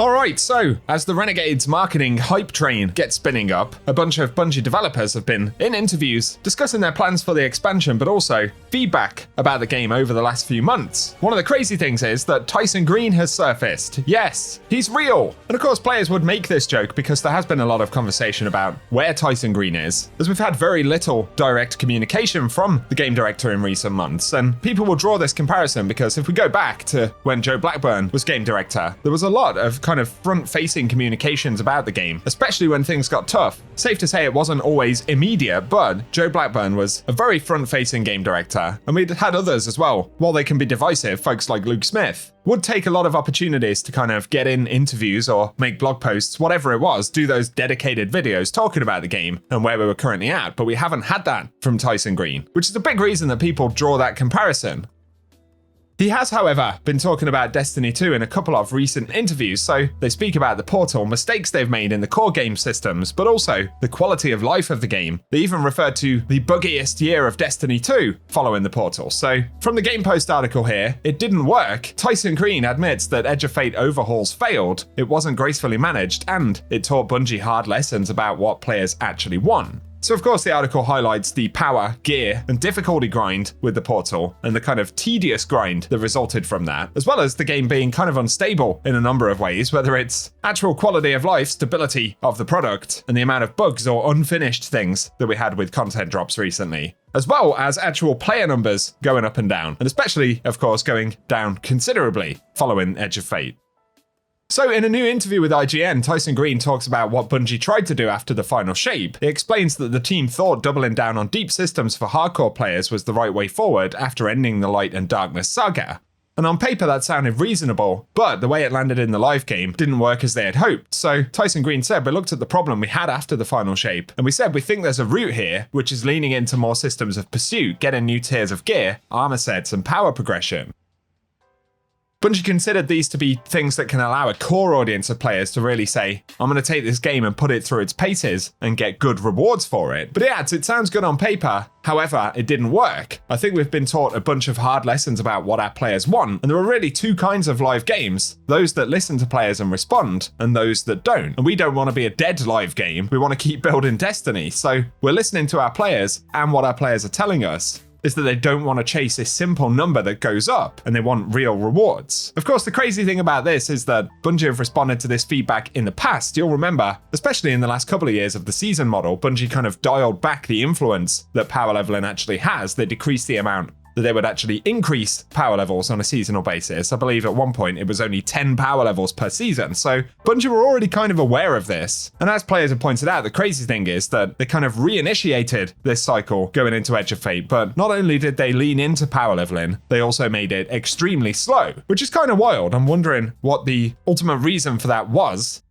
Alright, so as the Renegades marketing hype train gets spinning up, a bunch of Bungie developers have been in interviews discussing their plans for the expansion, but also feedback about the game over the last few months. One of the crazy things is that Tyson Green has surfaced. Yes, he's real. And of course, players would make this joke because there has been a lot of conversation about where Tyson Green is, as we've had very little direct communication from the game director in recent months. And people will draw this comparison because if we go back to when Joe Blackburn was game director, there was a lot of kind of front-facing communications about the game, especially when things got tough. Safe to say it wasn't always immediate, but Joe Blackburn was a very front-facing game director, and we'd had others as well. While they can be divisive, folks like Luke Smith would take a lot of opportunities to kind of get in interviews or make blog posts, whatever it was, do those dedicated videos talking about the game and where we were currently at, but we haven't had that from Tyson Green, which is a big reason that people draw that comparison. He has, however, been talking about Destiny 2 in a couple of recent interviews, so they speak about the Portal, mistakes they've made in the core game systems, but also the quality of life of the game. They even refer to the buggiest year of Destiny 2 following the Portal. So, from the Game Post article here, it didn't work. Tyson Green admits that Edge of Fate overhauls failed, it wasn't gracefully managed, and it taught Bungie hard lessons about what players actually want. So of course the article highlights the power, gear, and difficulty grind with the Portal, and the kind of tedious grind that resulted from that, as well as the game being kind of unstable in a number of ways, whether it's actual quality of life, stability of the product, and the amount of bugs or unfinished things that we had with content drops recently, as well as actual player numbers going up and down, and especially, of course, going down considerably following Edge of Fate. So in a new interview with IGN, Tyson Green talks about what Bungie tried to do after the final shape. He explains that the team thought doubling down on deep systems for hardcore players was the right way forward after ending the Light and Darkness saga. And on paper that sounded reasonable, but the way it landed in the live game didn't work as they had hoped. So Tyson Green said, we looked at the problem we had after the final shape, and we said we think there's a route here, which is leaning into more systems of pursuit, getting new tiers of gear, armor sets, and power progression. Bungie considered these to be things that can allow a core audience of players to really say, I'm going to take this game and put it through its paces and get good rewards for it. But he adds, it sounds good on paper, however, it didn't work. I think we've been taught a bunch of hard lessons about what our players want, and there are really two kinds of live games, those that listen to players and respond, and those that don't. And we don't want to be a dead live game, we want to keep building Destiny, so we're listening to our players and what our players are telling us is that they don't want to chase a simple number that goes up, and they want real rewards. Of course, the crazy thing about this is that Bungie have responded to this feedback in the past. You'll remember, especially in the last couple of years of the season model, Bungie kind of dialed back the influence that power leveling actually has. They decreased the amount that they would actually increase power levels on a seasonal basis. I believe at one point it was only 10 power levels per season. So Bungie were already kind of aware of this. And as players have pointed out, the crazy thing is that they kind of reinitiated this cycle going into Edge of Fate. But not only did they lean into power leveling, they also made it extremely slow, which is kind of wild. I'm wondering what the ultimate reason for that was.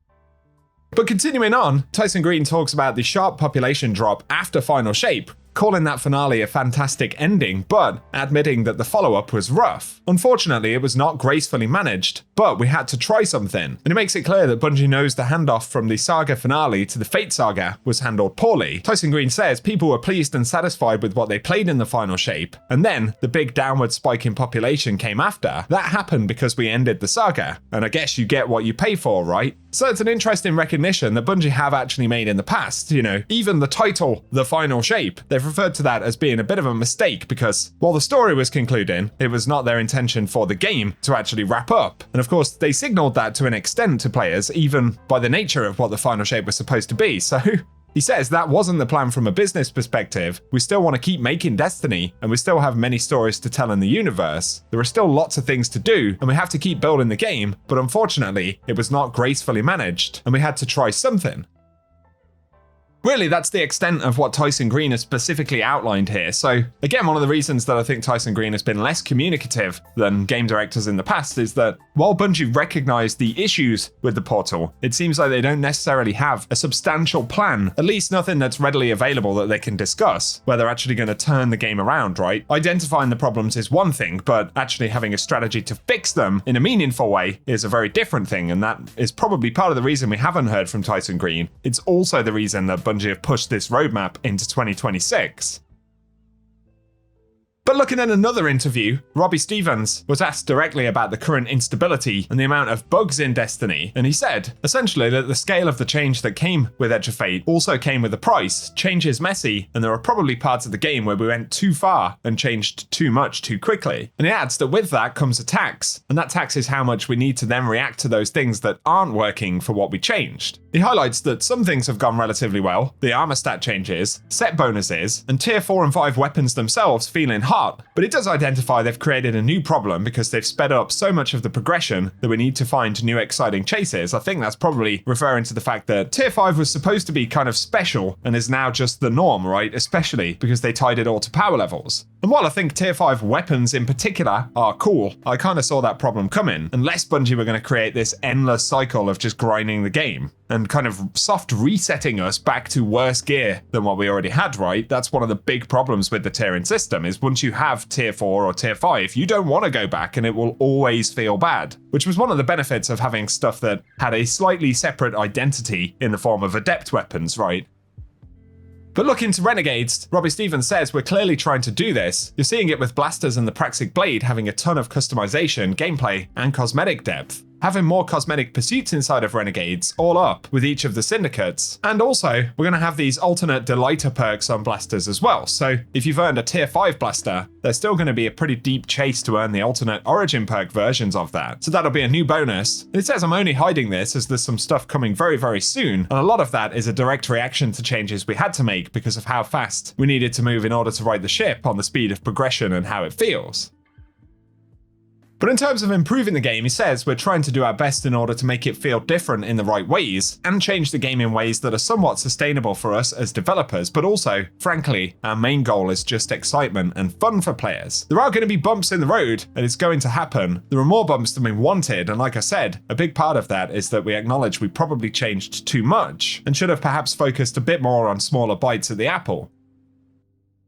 But continuing on, Tyson Green talks about the sharp population drop after Final Shape, calling that finale a fantastic ending, but admitting that the follow-up was rough. Unfortunately, it was not gracefully managed, but we had to try something. And it makes it clear that Bungie knows the handoff from the saga finale to the Fate saga was handled poorly. Tyson Green says people were pleased and satisfied with what they played in the final shape, and then the big downward spike in population came after. That happened because we ended the saga, and I guess you get what you pay for, right? So it's an interesting recognition that Bungie have actually made in the past. You know, even the title, The Final Shape, they've referred to that as being a bit of a mistake because while the story was concluding, it was not their intention for the game to actually wrap up. And of course, they signaled that to an extent to players, even by the nature of what the Final Shape was supposed to be. So he says that wasn't the plan from a business perspective. We still want to keep making Destiny, and we still have many stories to tell in the universe. There are still lots of things to do, and we have to keep building the game, but unfortunately, it was not gracefully managed, and we had to try something. Really, that's the extent of what Tyson Green has specifically outlined here. So again, one of the reasons that I think Tyson Green has been less communicative than game directors in the past is that while Bungie recognized the issues with the Portal, it seems like they don't necessarily have a substantial plan, at least nothing that's readily available that they can discuss, where they're actually going to turn the game around, right? Identifying the problems is one thing, but actually having a strategy to fix them in a meaningful way is a very different thing, and that is probably part of the reason we haven't heard from Tyson Green. It's also the reason that Bungie have pushed this roadmap into 2026. But looking at another interview, Robbie Stevens was asked directly about the current instability and the amount of bugs in Destiny, and he said, essentially, that the scale of the change that came with Edge of Fate also came with a price. Change is messy, and there are probably parts of the game where we went too far and changed too much too quickly. And he adds that with that comes a tax, and that tax is how much we need to then react to those things that aren't working for what we changed. He highlights that some things have gone relatively well, the armor stat changes, set bonuses, and tier 4 and 5 weapons themselves feeling hot, but it does identify they've created a new problem because they've sped up so much of the progression that we need to find new exciting chases. I think that's probably referring to the fact that tier 5 was supposed to be kind of special and is now just the norm, right? Especially because they tied it all to power levels. And while I think tier 5 weapons in particular are cool, I kind of saw that problem coming, unless Bungie were going to create this endless cycle of just grinding the game and kind of soft resetting us back to worse gear than what we already had, right? That's one of the big problems with the tiering system, is once you have tier 4 or tier 5, you don't want to go back and it will always feel bad, which was one of the benefits of having stuff that had a slightly separate identity in the form of adept weapons, right? But looking to Renegades, Robbie Stevens says we're clearly trying to do this. You're seeing it with blasters and the Praxic Blade having a ton of customization, gameplay, and cosmetic depth. Having more cosmetic pursuits inside of Renegades, all up with each of the syndicates. And also, we're going to have these alternate delighter perks on blasters as well. So if you've earned a tier 5 blaster, there's still going to be a pretty deep chase to earn the alternate origin perk versions of that. So that'll be a new bonus. And it says I'm only hiding this as there's some stuff coming very, very soon. And a lot of that is a direct reaction to changes we had to make because of how fast we needed to move in order to right the ship on the speed of progression and how it feels. But in terms of improving the game, he says we're trying to do our best in order to make it feel different in the right ways and change the game in ways that are somewhat sustainable for us as developers, but also, frankly, our main goal is just excitement and fun for players. There are going to be bumps in the road, and it's going to happen. There are more bumps than we wanted, and like I said, a big part of that is that we acknowledge we probably changed too much and should have perhaps focused a bit more on smaller bites at the apple.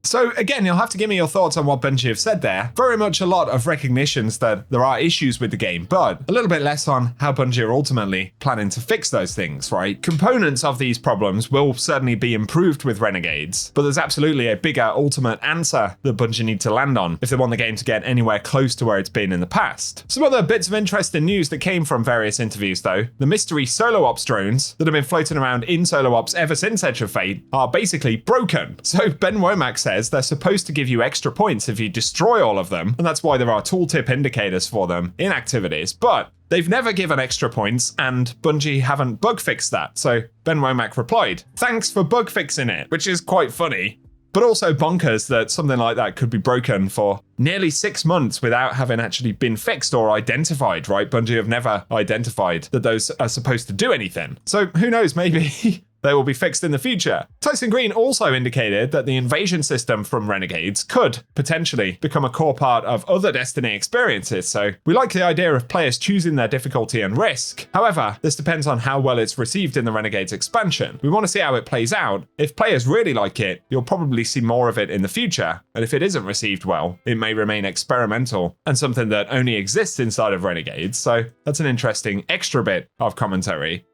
So again, you'll have to give me your thoughts on what Bungie have said there. Very much a lot of recognitions that there are issues with the game, but a little bit less on how Bungie are ultimately planning to fix those things, right? Components of these problems will certainly be improved with Renegades, but there's absolutely a bigger ultimate answer that Bungie need to land on if they want the game to get anywhere close to where it's been in the past. Some other bits of interesting news that came from various interviews though. The mystery solo ops drones that have been floating around in solo ops ever since Edge of Fate are basically broken. So Ben Womack says they're supposed to give you extra points if you destroy all of them, and that's why there are tooltip indicators for them in activities, but they've never given extra points, and Bungie haven't bug fixed that. So Ben Womack replied, "Thanks for bug fixing it," which is quite funny, but also bonkers that something like that could be broken for nearly 6 months without having actually been fixed or identified, right? Bungie have never identified that those are supposed to do anything. So who knows, maybe they will be fixed in the future. Tyson Green also indicated that the invasion system from Renegades could potentially become a core part of other Destiny experiences, so we like the idea of players choosing their difficulty and risk. However, this depends on how well it's received in the Renegades expansion. We want to see how it plays out. If players really like it, you'll probably see more of it in the future, and if it isn't received well, it may remain experimental and something that only exists inside of Renegades, so that's an interesting extra bit of commentary.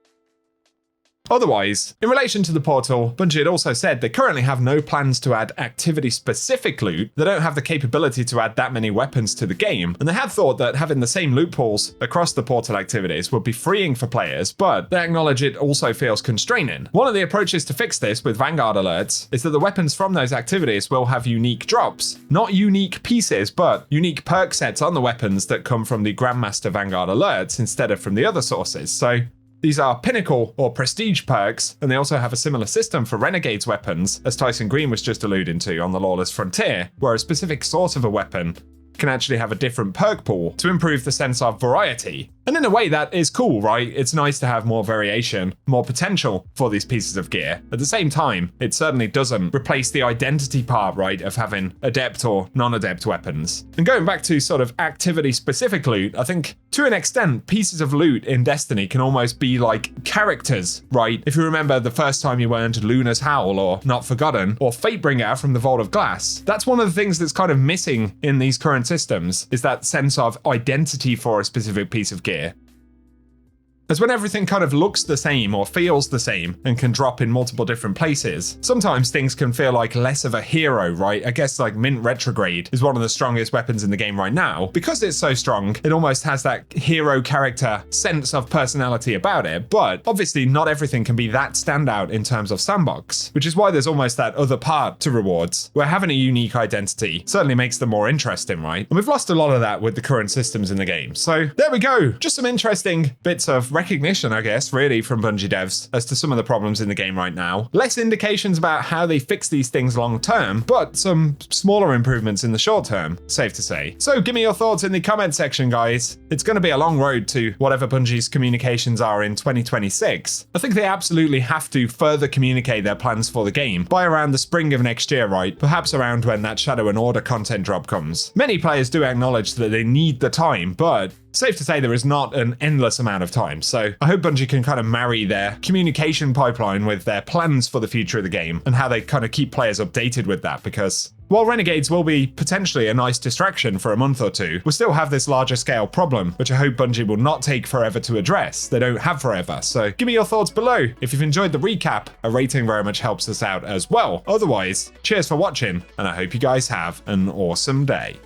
Otherwise, in relation to the portal, Bungie had also said they currently have no plans to add activity-specific loot. They don't have the capability to add that many weapons to the game, and they had thought that having the same loot pools across the portal activities would be freeing for players, but they acknowledge it also feels constraining. One of the approaches to fix this with Vanguard alerts is that the weapons from those activities will have unique drops. Not unique pieces, but unique perk sets on the weapons that come from the Grandmaster Vanguard alerts instead of from the other sources. So these are pinnacle or prestige perks, and they also have a similar system for Renegades weapons, as Tyson Green was just alluding to on the Lawless Frontier, where a specific source of a weapon can actually have a different perk pool to improve the sense of variety. And in a way that is cool, right? It's nice to have more variation, more potential for these pieces of gear. At the same time, it certainly doesn't replace the identity part, right, of having adept or non-adept weapons. And going back to sort of activity-specific loot, I think to an extent, pieces of loot in Destiny can almost be like characters, right? If you remember the first time you earned Luna's Howl or Not Forgotten or Fatebringer from the Vault of Glass, that's one of the things that's kind of missing in these current systems, is that sense of identity for a specific piece of gear. as when everything kind of looks the same or feels the same and can drop in multiple different places, sometimes things can feel like less of a hero, right? I guess like Mint Retrograde is one of the strongest weapons in the game right now. Because it's so strong, it almost has that hero character sense of personality about it, but obviously not everything can be that standout in terms of sandbox, which is why there's almost that other part to rewards, where having a unique identity certainly makes them more interesting, right? And we've lost a lot of that with the current systems in the game. So there we go. Just some interesting bits of recognition, I guess, really, from Bungie devs as to some of the problems in the game right now. Less indications about how they fix these things long term, but some smaller improvements in the short term, safe to say. So give me your thoughts in the comment section, guys. It's going to be a long road to whatever Bungie's communications are in 2026. I think they absolutely have to further communicate their plans for the game by around the spring of next year, right? Perhaps around when that Shadow and Order content drop comes. Many players do acknowledge that they need the time, but safe to say there is not an endless amount of time. So I hope Bungie can kind of marry their communication pipeline with their plans for the future of the game and how they kind of keep players updated with that, because while Renegades will be potentially a nice distraction for a month or two, we'll still have this larger scale problem, which I hope Bungie will not take forever to address. They don't have forever. So give me your thoughts below. If you've enjoyed the recap, a rating very much helps us out as well. Otherwise, cheers for watching, and I hope you guys have an awesome day.